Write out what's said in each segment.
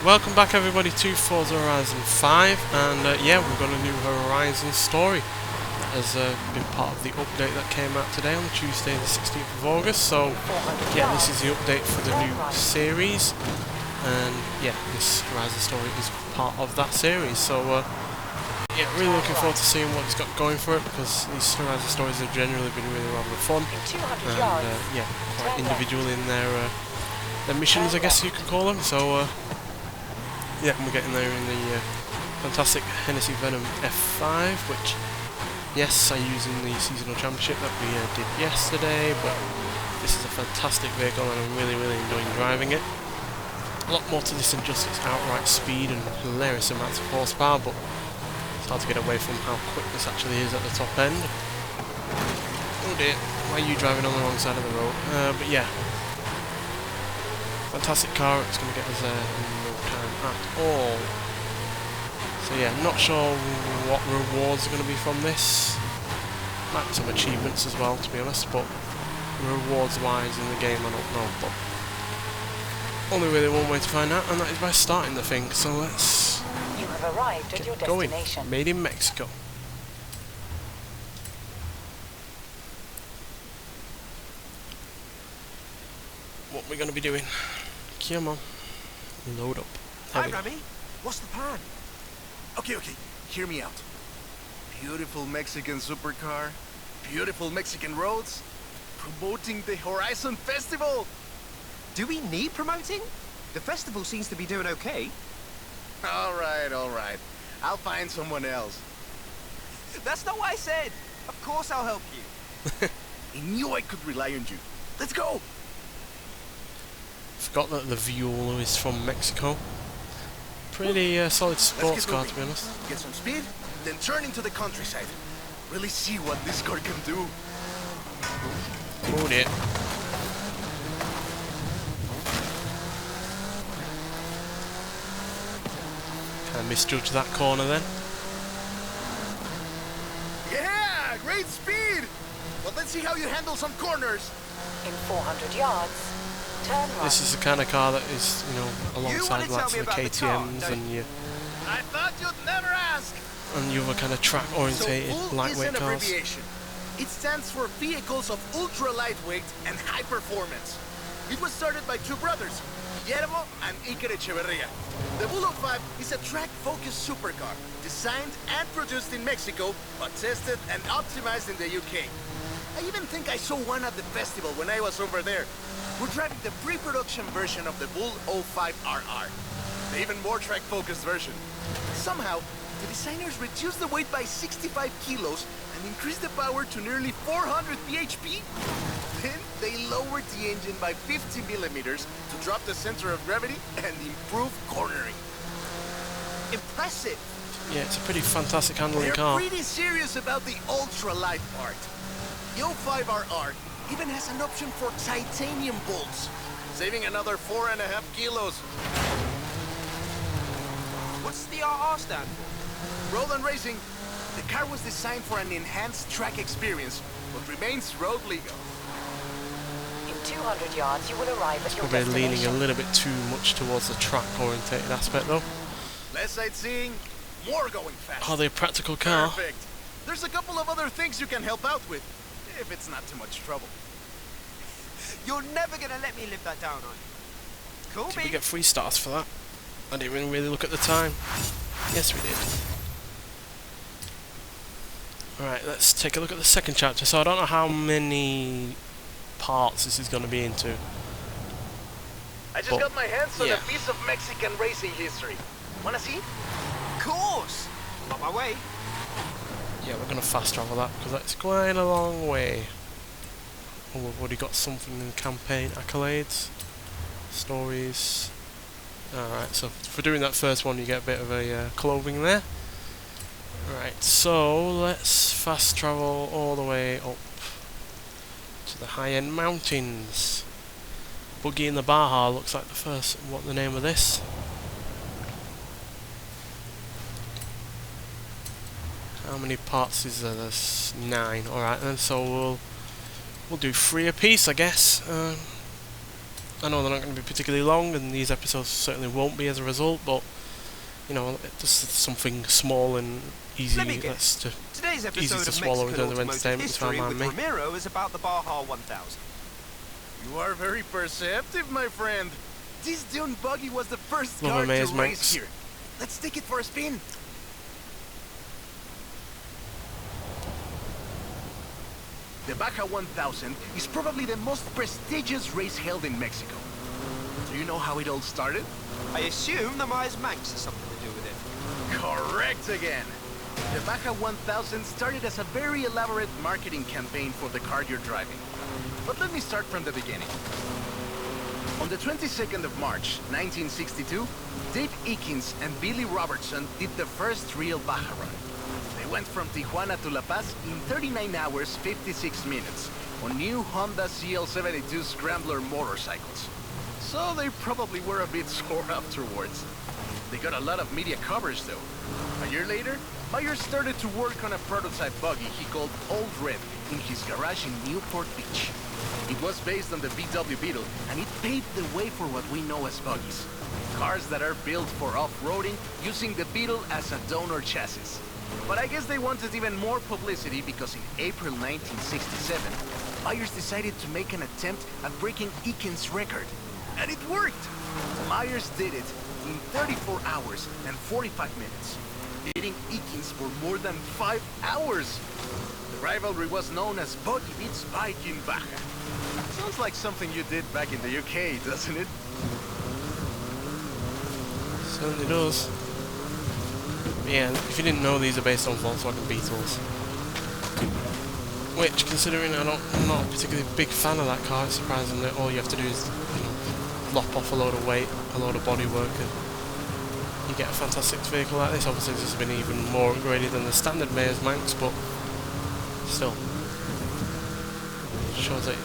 welcome back everybody to Forza Horizon 5, and yeah, we've got a new Horizon story that has been part of the update that came out today on Tuesday the 16th of August, so yeah, this is the update for the new series, and yeah, this Horizon story is part of that series, so yeah, really looking forward to seeing what it's got going for it, because these Horizon stories have generally been really rather fun, and yeah, quite individual in their missions, I guess you could call them, so yeah, we're getting there in the fantastic Hennessy Venom F5, which, yes, I use in the seasonal championship that we did yesterday, but this is a fantastic vehicle and I'm really enjoying driving it. A lot more to this than just its outright speed and hilarious amounts of horsepower, but it's hard to get away from how quick this actually is at the top end. Oh dear, why are you driving on the wrong side of the road? But yeah, fantastic car, it's going to get us there in no time at all. So yeah, not sure what rewards are going to be from this. Might be some achievements as well, to be honest, but rewards wise in the game I don't know, but only really one way to find out, and that is by starting the thing, so let's you have arrived at your destination. Going. Made in Mexico. What we're going to be doing. Come on. Load up. Hi, Rami. What's the plan? Okay, hear me out. Beautiful Mexican supercar, beautiful Mexican roads, promoting the Horizon Festival. Do we need promoting? The festival seems to be doing okay. All right. I'll find someone else. That's not what I said. Of course I'll help you. I knew I could rely on you. Let's go. Forgot that the Viola is from Mexico. Pretty solid sports car, to be honest. Get some speed, then turn into the countryside. Really see what this car can do. Oh dear. Kind of misjudged that corner then. Yeah, great speed. Well, let's see how you handle some corners. In 400 yards. Turn right. This is the kind of car that is, you know, alongside like the KTMs and your I thought you'd never ask. And your other kind of track-orientated so lightweight is an cars. Abbreviation. It stands for Vehicles of Ultra Lightweight and High Performance. It was started by two brothers, Guillermo and Iker Echeverria. The Bull 05 is a track-focused supercar designed and produced in Mexico, but tested and optimized in the UK. I even think I saw one at the festival when I was over there. We're driving the pre-production version of the Bull 05 RR, the even more track-focused version. Somehow, the designers reduced the weight by 65 kilos and increased the power to nearly 400 bhp. Then they lowered the engine by 50 millimeters to drop the center of gravity and improve cornering. Impressive! Yeah, it's a pretty fantastic handling They're car. pretty serious about the ultra-light part. The 05 RR even has an option for titanium bolts, saving another 4.5 kilos. What's the RR stand for? Road and Racing. The car was designed for an enhanced track experience, but remains road legal. In 200 yards, you will arrive at your Probably destination. leaning a little bit too much towards the track-orientated aspect though. Less sightseeing, more going fast. Are they a practical car? Perfect. There's a couple of other things you can help out with, if it's not too much trouble. You're never gonna let me live that down, are you? Cool, Did we get 3 stars for that? I didn't even really look at the time. Yes, we did. Alright, let's take a look at the second chapter. So I don't know how many parts this is going to be into. I just got my hands on yeah. a piece of Mexican racing history. Wanna see? Of course! On my way. Yeah, we're going to fast travel that because that's quite a long way. Oh, we've already got something in the campaign. Accolades. Stories. Alright, so for doing that first one you get a bit of a clothing there. Alright, so let's fast travel all the way up to the high-end mountains. Buggy in the Baja looks like the first. What the name of this? How many parts is there? There's 9. Alright then, so we'll do 3 apiece, I guess. I know they're not going to be particularly long, and these episodes certainly won't be as a result, but you know, just something small and easy Today's episode easy to of swallow in Mexican terms of automotive entertainment. history with Ramiro is about the BAJA 1000. You are very perceptive, my friend. This dune buggy was the first Love car to Maze race Manx. here. Let's take it for a spin. The BAJA 1000 is probably the most prestigious race held in Mexico. Do you know how it all started? I assume the Myers Manx has something to do with it. Correct again. The BAJA 1000 started as a very elaborate marketing campaign for the car you're driving. But let me start from the beginning. On the 22nd of March, 1962, Dave Eakins and Billy Robertson did the first real BAJA run. They went from Tijuana to La Paz in 39 hours, 56 minutes on new Honda CL72 Scrambler motorcycles. So they probably were a bit sore afterwards. They got a lot of media coverage though. A year later, Myers started to work on a prototype buggy he called Old Red in his garage in Newport Beach. It was based on the VW Beetle, and it paved the way for what we know as buggies. Cars that are built for off-roading using the Beetle as a donor chassis. But I guess they wanted even more publicity because in April 1967, Myers decided to make an attempt at breaking Eakins' record. And it worked! Myers did it in 34 hours and 45 minutes, beating Eakins for more than 5 hours. The rivalry was known as Buggy beats Bike in BAJA. Sounds like something you did back in the UK, doesn't it? Certainly does. Yeah, if you didn't know, these are based on Volkswagen Beetles. Which, considering I'm not a particularly big fan of that car, it's surprising that all you have to do is, you know, lop off a load of weight, a load of bodywork, and you get a fantastic vehicle like this. Obviously this has been even more upgraded than the standard Maze Manx, but still. Shows that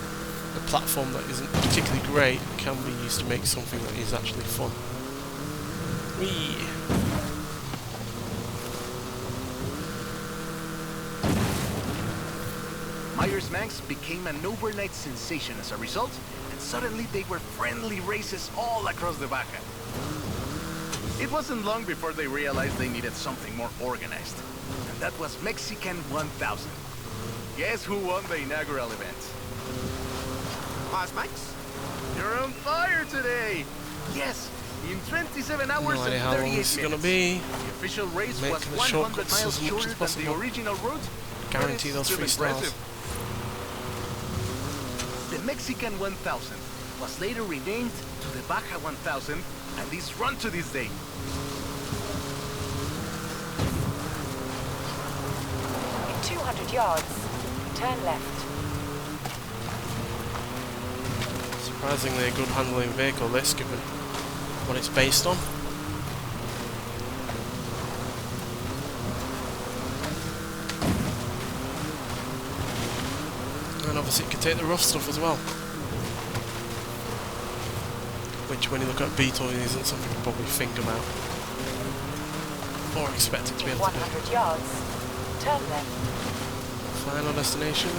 a platform that isn't particularly great can be used to make something that is actually fun. Whee! Myers Manx became an overnight sensation as a result, and suddenly they were friendly races all across the BAJA. It wasn't long before they realized they needed something more organized, and that was Mexican 1000. Guess who won the inaugural event? Myers Manx? You're on fire today! Yes, in 27 hours No and idea how long 38 this is minutes. gonna be. The official race Making was the 100 shortcuts miles as much shorter as than possible. the original route. Guarantee but those it's 3 still stars. impressive. The Mexican 1000 was later renamed to the BAJA 1000 and is run to this day. In 200 yards, turn left. Surprisingly a good handling vehicle, this, given what it's based on. And obviously it can take the rough stuff as well. Which, when you look at Beetle, isn't something you probably think about. Or expect it to be In able to do. 100 yards, turn left. Final destination.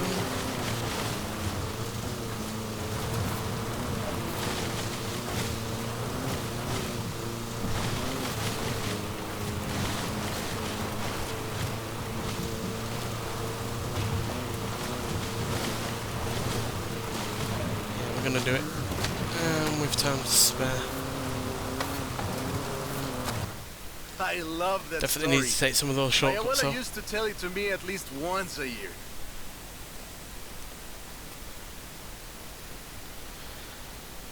Yeah, we're gonna do it. With time to spare. I love that Definitely story. need to take some of those My shortcuts abuela off. used to tell it to me at least once a year.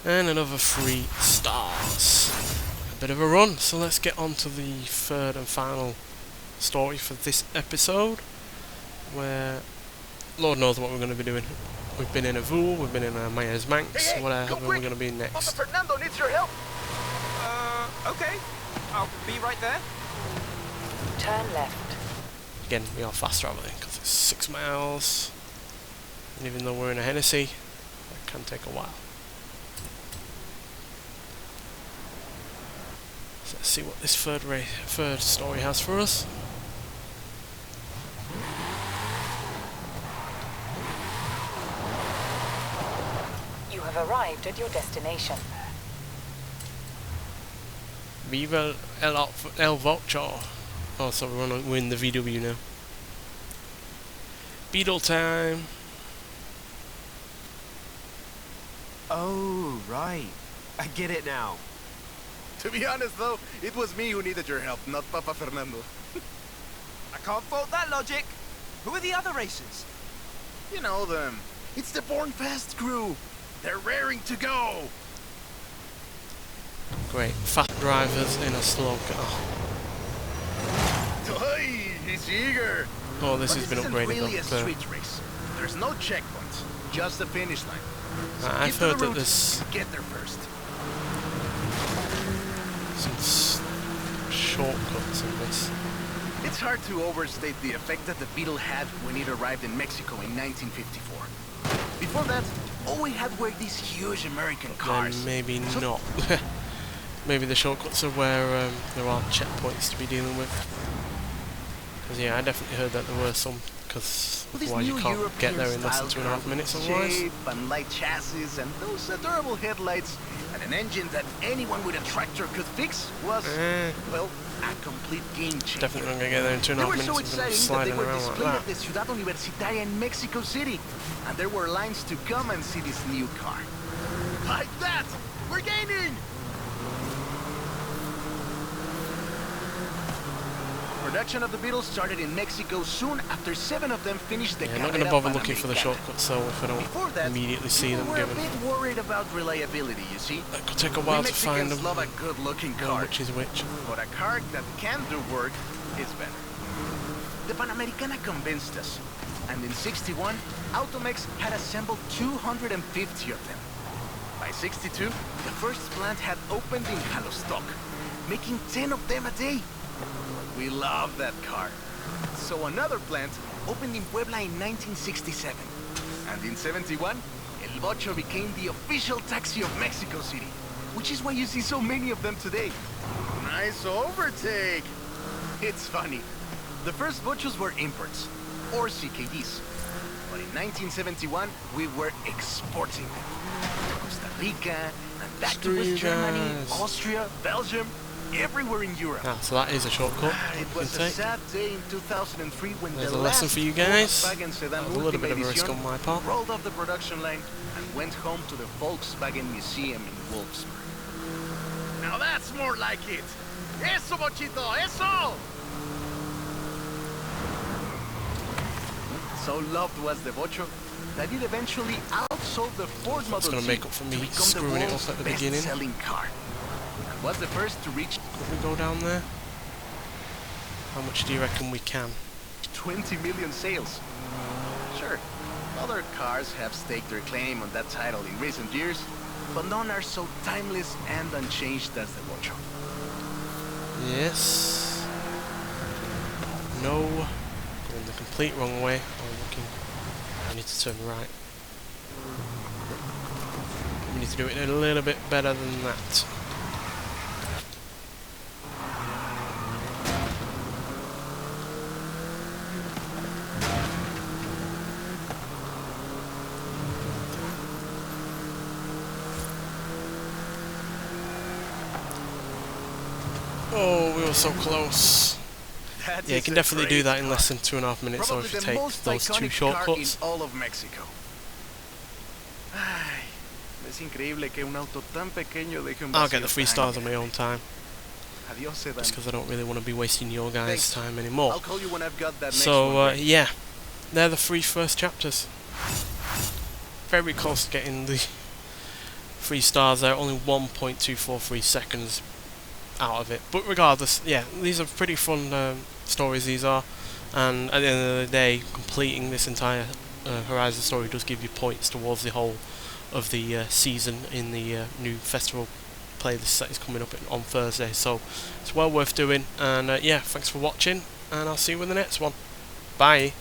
And another 3 stars. A bit of a run, so let's get on to the third and final story for this episode, where Lord knows what we're going to be doing. We've been in a Vool, we've been in a Myers Manx, Hey, what go are we quick. going to be Papa next? Fernando needs your help. Okay. I'll be right there. Turn left. Again, we are fast travelling because it's 6 miles, and even though we're in a Hennessy, that can take a while. So let's see what this third story has for us. You have arrived arrived at your destination. Viva el VOCHO. Oh, so we're in the VW now. Beetle time. Oh, right. I get it now. To be honest, though, it was me who needed your help, not Papa Fernando. I can't fault that logic. Who are the other racers? You know them. It's the Born Fast crew. They're raring to go. Great. Fast drivers in a slow car. Hey, he's eager. Oh, this But has been isn't upgraded really a though. street race. There's no checkpoints, just the finish line. So I've keep to the heard that route there's and get there first. some shortcuts in this. It's hard to overstate the effect that the Beetle had when it arrived in Mexico in 1954. Before that, all we had were these huge American cars. Then maybe So- not. Maybe the shortcuts are where there aren't checkpoints to be dealing with. Because yeah, I definitely heard that there were some. Because With this why you new can't European get there in less than style 2.5 minutes otherwise. shape and light chassis and those adorable headlights and an engine that anyone with a tractor could fix was, well, a complete game changer. Definitely not gonna get there in They 2.5 were minutes. so I'm gonna be exciting that they sliding were around like displayed that. at the Ciudad Universitaria in Mexico City. And there were lines to come and see this new car. Like that! We're gaining! Production of the Beetle started in Mexico soon after 7 of them finished the Yeah, I'm not Carrera gonna bother looking for the Panamericana. shortcuts though if I Before don't that, immediately see people them were a given. bit worried about reliability, you see. That could take a We while to find Mexicans them. love a good-looking Know car, which is which. but a car that can do work is better. The Panamericana convinced us, and in '61, Automex had assembled 250 of them. By '62, the first plant had opened in Jalostoc, making 10 of them a day. We love that car. So another plant opened in Puebla in 1967. And in '71, El Bocho became the official taxi of Mexico City, which is why you see so many of them today. Nice overtake! It's funny. The first Bochos were imports, or CKDs. But in 1971, we were exporting them. To Costa Rica, and back to West Germany, Screamers. Austria, Belgium, everywhere in Europe. Ah, so that is a shortcut. It you was can a take. sad day in 2003 when There's the a lesson last for you guys. Volkswagen sedan That was a little bit of a Ultima risk Edition on my part. rolled off the production line and went home to the Volkswagen Museum in Wolfsburg. Now that's more like it. Eso, Bochito, eso! So loved was the Bocho that it eventually outsold the Ford That's Model gonna T make up for me to become the screwing it world's up at the beginning. best-selling car. And was the first to reach Could we go down there? How much do you reckon we can? 20 million sales. Sure, other cars have staked their claim on that title in recent years, but none are so timeless and unchanged as the Bocho. Yes. No. Going the complete wrong way. Oh, looking. I need to turn right. We need to do it a little bit better than that. Oh, we were so close. That Yeah, you is can a definitely do great that in car. less than 2.5 minutes, or Probably if you the take most those 2 iconic shortcuts. car in all of Mexico. Ay, es increíble que un auto tan pequeño deje un I'll vacío get the 3 tan stars on my grande. own time, Adiós, sedan. just because I don't really want to be wasting your guys' Thanks. time anymore. I'll call you when I've got that next So, one ready. yeah, they're the 3 first chapters. Very close to getting the 3 stars there, only 1.243 seconds out of it. But regardless, yeah, these are pretty fun stories, these are. And at the end of the day, completing this entire Horizon story does give you points towards the whole of the season in the new festival playlist that is coming up on Thursday. So it's well worth doing. And yeah, thanks for watching, and I'll see you in the next one. Bye.